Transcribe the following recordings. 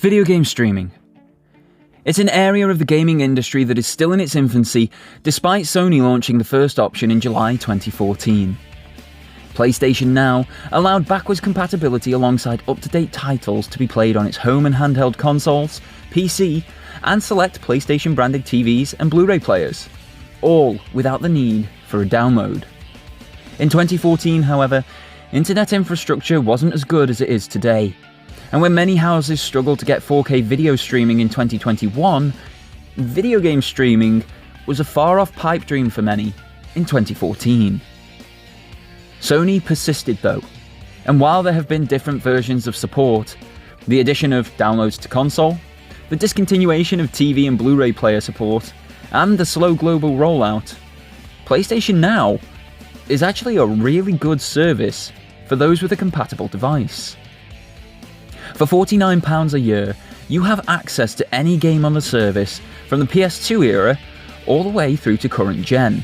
Video game streaming. It's an area of the gaming industry that is still in its infancy, despite Sony launching the first option in July 2014. PlayStation Now allowed backwards compatibility alongside up-to-date titles to be played on its home and handheld consoles, PC, and select PlayStation-branded TVs and Blu-ray players, all without the need for a download. In 2014, however, internet infrastructure wasn't as good as it is today, and when many houses struggled to get 4K video streaming in 2021, video game streaming was a far-off pipe dream for many in 2014. Sony persisted though, and while there have been different versions of support, the addition of downloads to console, the discontinuation of TV and Blu-ray player support, and the slow global rollout, PlayStation Now is actually a really good service for those with a compatible device. For £49 a year, you have access to any game on the service from the PS2 era all the way through to current gen.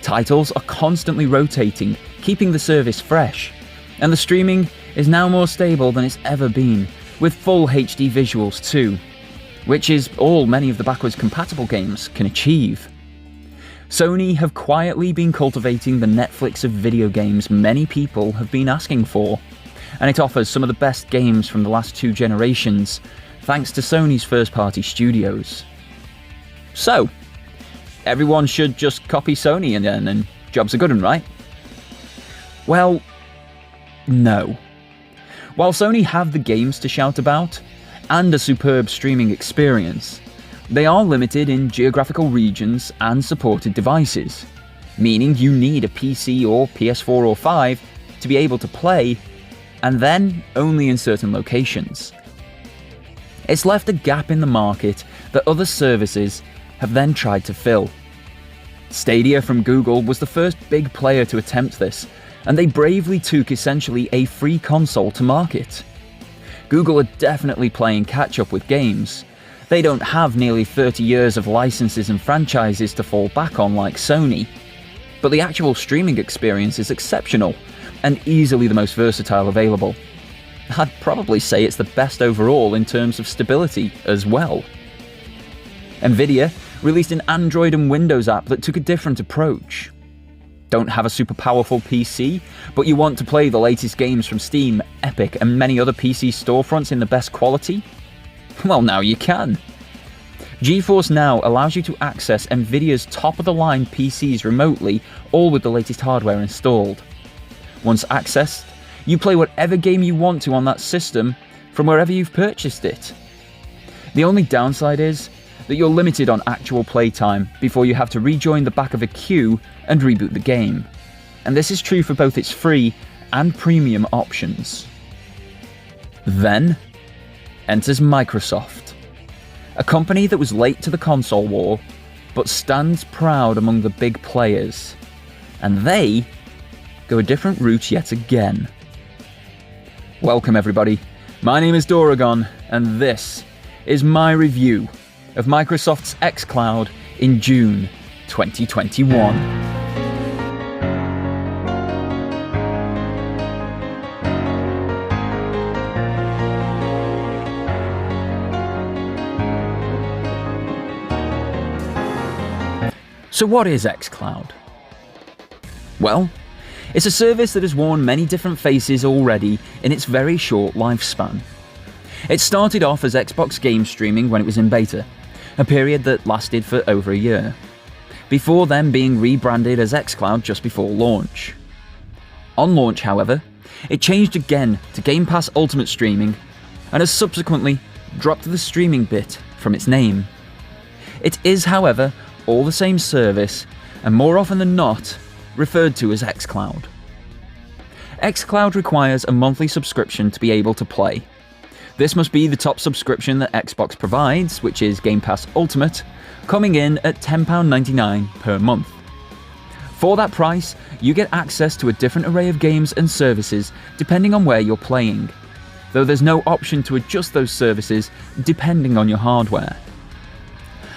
Titles are constantly rotating, keeping the service fresh, and the streaming is now more stable than it's ever been, with full HD visuals too, which is all many of the backwards compatible games can achieve. Sony have quietly been cultivating the Netflix of video games many people have been asking for, and it offers some of the best games from the last two generations, thanks to Sony's first-party studios. So, everyone should just copy Sony and jobs are good 'un, right? Well, no. While Sony have the games to shout about, and a superb streaming experience, they are limited in geographical regions and supported devices, meaning you need a PC or PS4 or 5 to be able to play, and then only in certain locations. It's left a gap in the market that other services have then tried to fill. Stadia from Google was the first big player to attempt this, and they bravely took essentially a free console to market. Google are definitely playing catch-up with games. They don't have nearly 30 years of licenses and franchises to fall back on like Sony, but the actual streaming experience is exceptional, and easily the most versatile available. I'd probably say it's the best overall in terms of stability as well. Nvidia released an Android and Windows app that took a different approach. Don't have a super powerful PC, but you want to play the latest games from Steam, Epic, and many other PC storefronts in the best quality? Well, now you can. GeForce Now allows you to access Nvidia's top-of-the-line PCs remotely, all with the latest hardware installed. Once accessed, you play whatever game you want to on that system from wherever you've purchased it. The only downside is that you're limited on actual playtime before you have to rejoin the back of a queue and reboot the game. And this is true for both its free and premium options. Then enters Microsoft, a company that was late to the console war, but stands proud among the big players. And they go a different route yet again. Welcome everybody, my name is Doragon, and this is my review of Microsoft's Xcloud in June 2021. So what is Xcloud? Well, it's a service that has worn many different faces already in its very short lifespan. It started off as Xbox game streaming when it was in beta, a period that lasted for over a year, before then being rebranded as Xcloud just before launch. On launch, however, it changed again to Game Pass Ultimate Streaming, and has subsequently dropped the streaming bit from its name. It is, however, all the same service, and more often than not, referred to as Xcloud. Xcloud requires a monthly subscription to be able to play. This must be the top subscription that Xbox provides, which is Game Pass Ultimate, coming in at £10.99 per month. For that price, you get access to a different array of games and services depending on where you're playing, though there's no option to adjust those services depending on your hardware.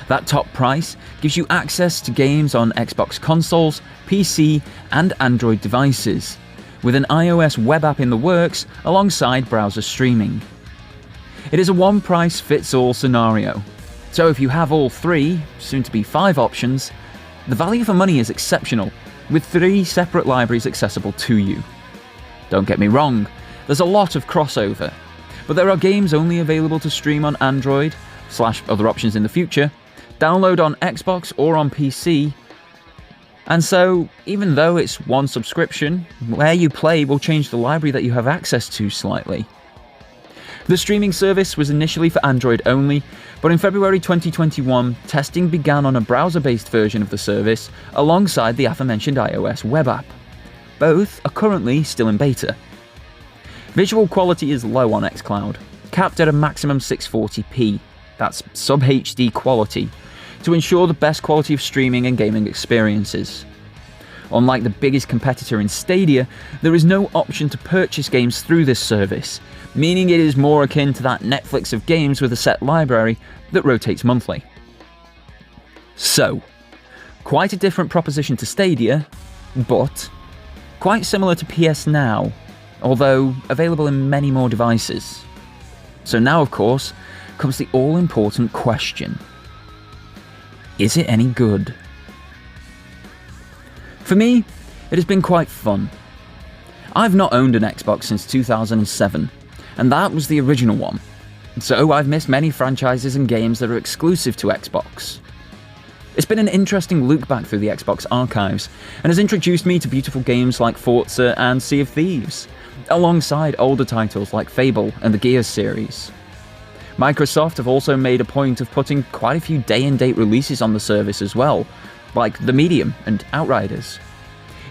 That top price gives you access to games on Xbox consoles, PC, and Android devices, with an iOS web app in the works alongside browser streaming. It is a one-price-fits-all scenario. So if you have all 3, soon to be 5 options, the value for money is exceptional, with 3 separate libraries accessible to you. Don't get me wrong, there's a lot of crossover, but there are games only available to stream on Android, / other options in the future, download on Xbox or on PC, and so, even though it's one subscription, where you play will change the library that you have access to slightly. The streaming service was initially for Android only, but in February 2021, testing began on a browser-based version of the service alongside the aforementioned iOS web app. Both are currently still in beta. Visual quality is low on Xcloud, capped at a maximum 640p, that's sub-HD quality, to ensure the best quality of streaming and gaming experiences. Unlike the biggest competitor in Stadia, there is no option to purchase games through this service, meaning it is more akin to that Netflix of games with a set library that rotates monthly. So, quite a different proposition to Stadia, but quite similar to PS Now, although available in many more devices. So now, of course, comes the all-important question. Is it any good? For me, it has been quite fun. I've not owned an Xbox since 2007, and that was the original one, so I've missed many franchises and games that are exclusive to Xbox. It's been an interesting look back through the Xbox archives, and has introduced me to beautiful games like Forza and Sea of Thieves, alongside older titles like Fable and the Gears series. Microsoft have also made a point of putting quite a few day-and-date releases on the service as well, like The Medium and Outriders.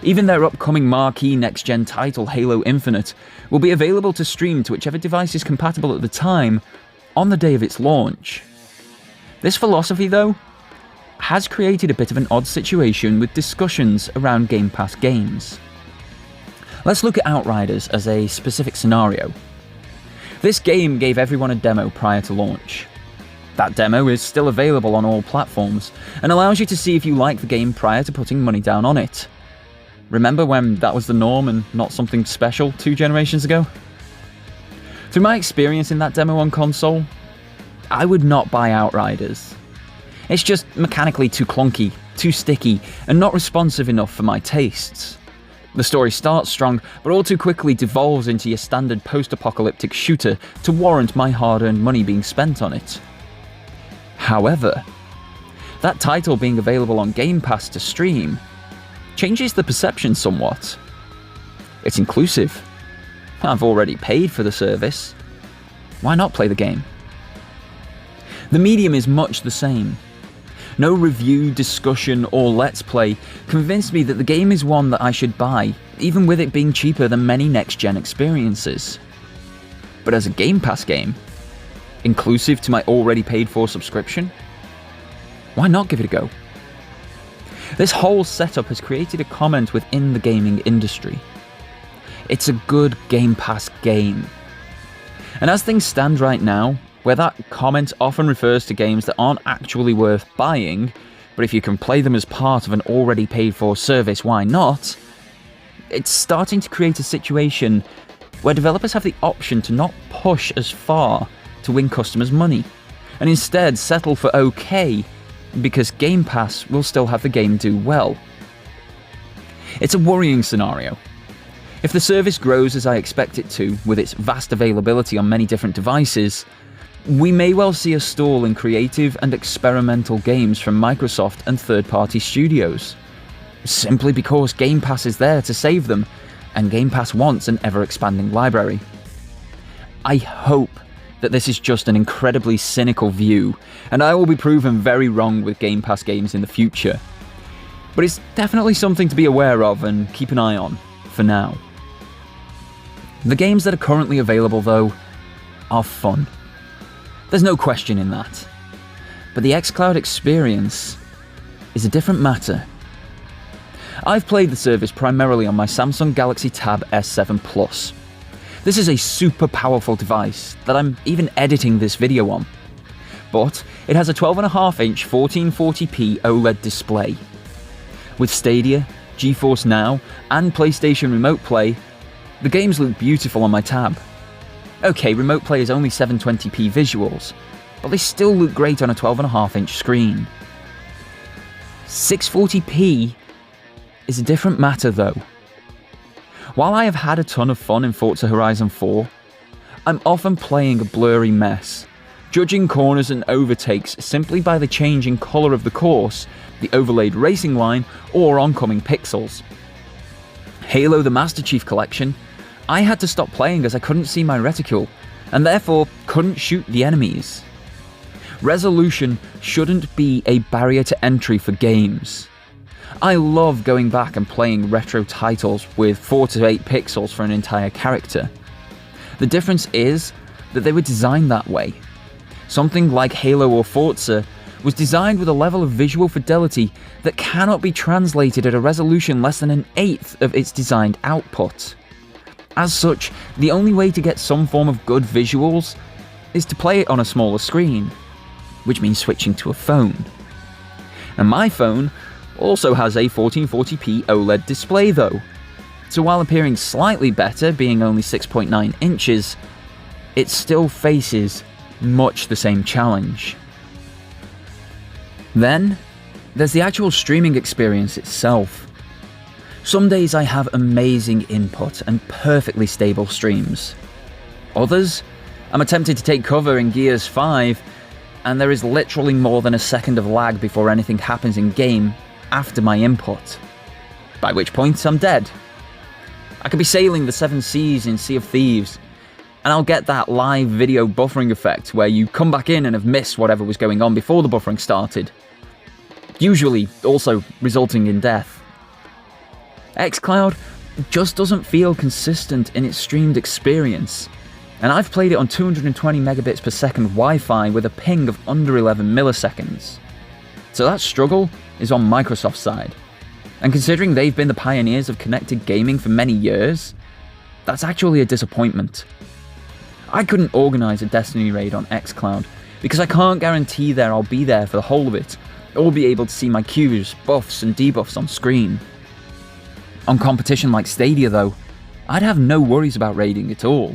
Even their upcoming marquee next-gen title, Halo Infinite, will be available to stream to whichever device is compatible at the time, on the day of its launch. This philosophy, though, has created a bit of an odd situation with discussions around Game Pass games. Let's look at Outriders as a specific scenario. This game gave everyone a demo prior to launch. That demo is still available on all platforms, and allows you to see if you like the game prior to putting money down on it. Remember when that was the norm and not something special 2 generations ago? Through my experience in that demo on console, I would not buy Outriders. It's just mechanically too clunky, too sticky, and not responsive enough for my tastes. The story starts strong, but all too quickly devolves into your standard post-apocalyptic shooter to warrant my hard-earned money being spent on it. However, that title being available on Game Pass to stream changes the perception somewhat. It's inclusive. I've already paid for the service. Why not play the game? The medium is much the same. No review, discussion, or let's play convinced me that the game is one that I should buy, even with it being cheaper than many next-gen experiences. But as a Game Pass game, inclusive to my already paid-for subscription, why not give it a go? This whole setup has created a comment within the gaming industry. It's a good Game Pass game. And as things stand right now, where that comment often refers to games that aren't actually worth buying, but if you can play them as part of an already paid-for service, why not? It's starting to create a situation where developers have the option to not push as far to win customers' money, and instead settle for okay, because Game Pass will still have the game do well. It's a worrying scenario. If the service grows as I expect it to, with its vast availability on many different devices, we may well see a stall in creative and experimental games from Microsoft and third-party studios, simply because Game Pass is there to save them, and Game Pass wants an ever-expanding library. I hope that this is just an incredibly cynical view, and I will be proven very wrong with Game Pass games in the future. But it's definitely something to be aware of and keep an eye on, for now. The games that are currently available, though, are fun. There's no question in that. But the Xcloud experience is a different matter. I've played the service primarily on my Samsung Galaxy Tab S7 Plus. This is a super powerful device that I'm even editing this video on. But it has a 12.5-inch 1440p OLED display. With Stadia, GeForce Now, and PlayStation Remote Play, the games look beautiful on my tab. Okay, Remote Play is only 720p visuals, but they still look great on a 12.5-inch screen. 640p is a different matter though. While I have had a ton of fun in Forza Horizon 4, I'm often playing a blurry mess, judging corners and overtakes simply by the change in colour of the course, the overlaid racing line, or oncoming pixels. Halo the Master Chief Collection, I had to stop playing as I couldn't see my reticule, and therefore couldn't shoot the enemies. Resolution shouldn't be a barrier to entry for games. I love going back and playing retro titles with 4 to 8 pixels for an entire character. The difference is that they were designed that way. Something like Halo or Forza was designed with a level of visual fidelity that cannot be translated at a resolution less than an eighth of its designed output. As such, the only way to get some form of good visuals is to play it on a smaller screen, which means switching to a phone. And my phone also has a 1440p OLED display though, so while appearing slightly better, being only 6.9 inches, it still faces much the same challenge. Then, there's the actual streaming experience itself. Some days I have amazing input and perfectly stable streams. Others, I'm attempted to take cover in Gears 5, and there is literally more than a second of lag before anything happens in game after my input. By which point I'm dead. I could be sailing the 7 seas in Sea of Thieves, and I'll get that live video buffering effect where you come back in and have missed whatever was going on before the buffering started, usually also resulting in death. Xcloud just doesn't feel consistent in its streamed experience, and I've played it on 220 megabits per second Wi-Fi with a ping of under 11 milliseconds. So that struggle is on Microsoft's side, and considering they've been the pioneers of connected gaming for many years, that's actually a disappointment. I couldn't organise a Destiny raid on Xcloud because I can't guarantee that I'll be there for the whole of it, or be able to see my Qs, buffs and debuffs on screen. On competition like Stadia though, I'd have no worries about raiding at all.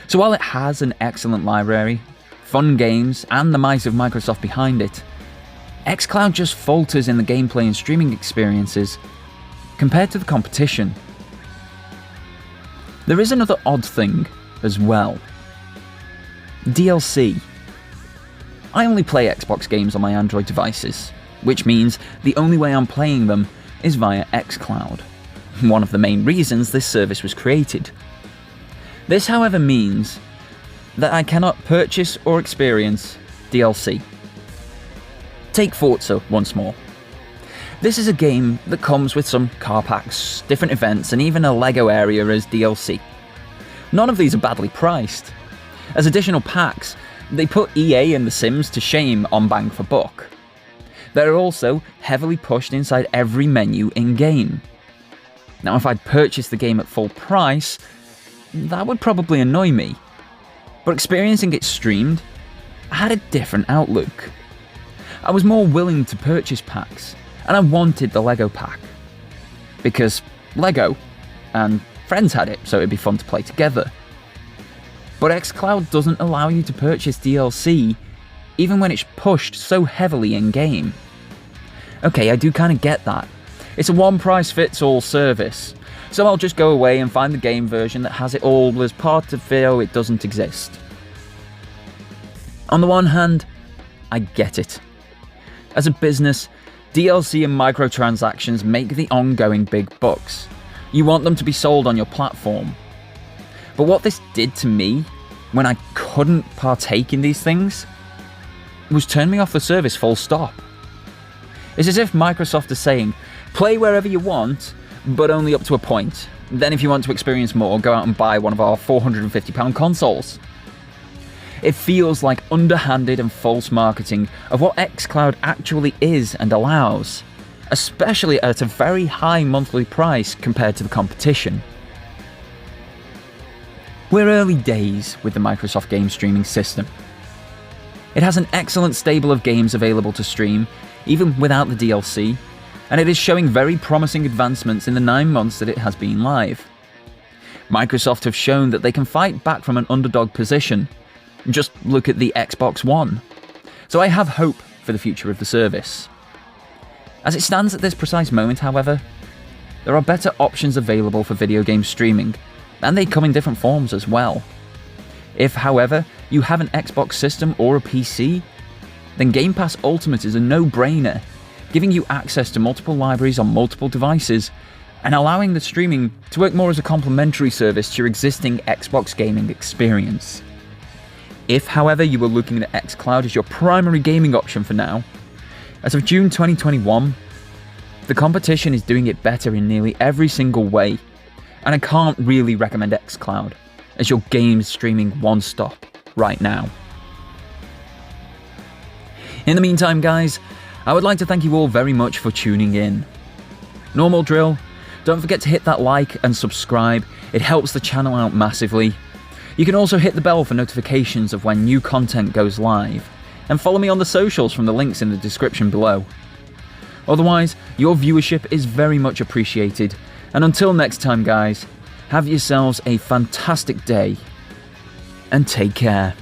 So while it has an excellent library, fun games and the might of Microsoft behind it, Xcloud just falters in the gameplay and streaming experiences compared to the competition. There is another odd thing as well. DLC. I only play Xbox games on my Android devices, which means the only way I'm playing them is via Xcloud, one of the main reasons this service was created. This, however, means that I cannot purchase or experience DLC. Take Forza once more. This is a game that comes with some car packs, different events, and even a LEGO area as DLC. None of these are badly priced. As additional packs, they put EA and The Sims to shame on bang for buck. They're also heavily pushed inside every menu in-game. Now, if I'd purchased the game at full price, that would probably annoy me. But experiencing it streamed, I had a different outlook. I was more willing to purchase packs, and I wanted the LEGO pack. Because LEGO, and friends had it, so it'd be fun to play together. But Xcloud doesn't allow you to purchase DLC, even when it's pushed so heavily in-game. Okay, I do kind of get that. It's a one-price-fits-all service, so I'll just go away and find the game version that has it all as part of it doesn't exist. On the one hand, I get it. As a business, DLC and microtransactions make the ongoing big bucks. You want them to be sold on your platform. But what this did to me, when I couldn't partake in these things, was turn me off the service full stop. It's as if Microsoft is saying, play wherever you want, but only up to a point. Then if you want to experience more, go out and buy one of our £450 consoles. It feels like underhanded and false marketing of what Xcloud actually is and allows, especially at a very high monthly price compared to the competition. We're early days with the Microsoft game streaming system. It has an excellent stable of games available to stream, even without the DLC, and it is showing very promising advancements in the 9 months that it has been live. Microsoft have shown that they can fight back from an underdog position. Just look at the Xbox One. So I have hope for the future of the service. As it stands at this precise moment, however, there are better options available for video game streaming, and they come in different forms as well. If, however, you have an Xbox system or a PC, then Game Pass Ultimate is a no-brainer, giving you access to multiple libraries on multiple devices, and allowing the streaming to work more as a complementary service to your existing Xbox gaming experience. If, however, you were looking at Xcloud as your primary gaming option for now, as of June 2021, the competition is doing it better in nearly every single way, and I can't really recommend Xcloud as your game streaming one-stop right now. In the meantime, guys, I would like to thank you all very much for tuning in. Normal drill, don't forget to hit that like and subscribe, it helps the channel out massively. You can also hit the bell for notifications of when new content goes live, and follow me on the socials from the links in the description below. Otherwise, your viewership is very much appreciated, and until next time guys, have yourselves a fantastic day, and take care.